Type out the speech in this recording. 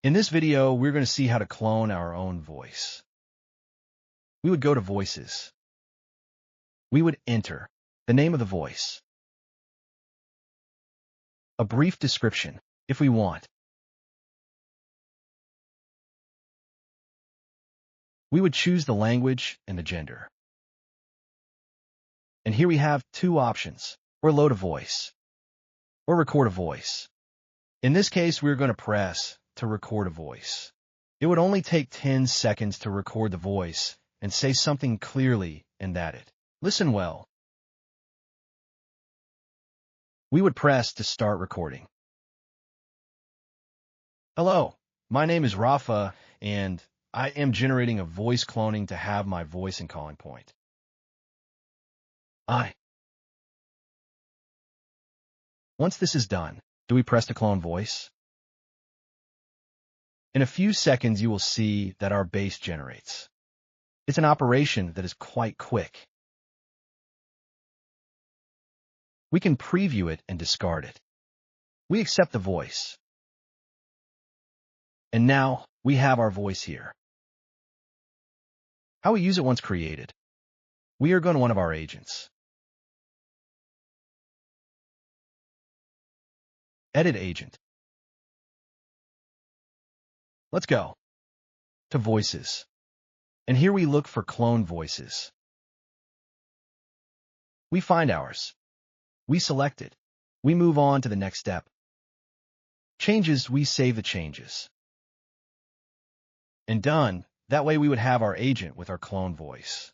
In this video, we're going to see how to clone our own voice. We would go to Voices. We would enter the name of the voice, a brief description, if we want. We would choose the language and the gender. And here we have two options, or load a voice, or record a voice. In this case, we're going to press to record a voice. It would only take 10 seconds to record the voice and say something clearly and that it. Listen well. We would press to start recording. Hello, my name is Rafa, and I am generating a voice cloning to have my voice and calling point. Once this is done, do we press to clone voice? In a few seconds, you will see that our base generates. It's an operation that is quite quick. We can preview it and discard it. We accept the voice. And now we have our voice here. How we use it once created. We are going to one of our agents. Edit agent. Let's go to Voices. And here we look for clone voices. We find ours. We select it. We move on to the next step. Changes, we save the changes. And done. That way we would have our agent with our clone voice.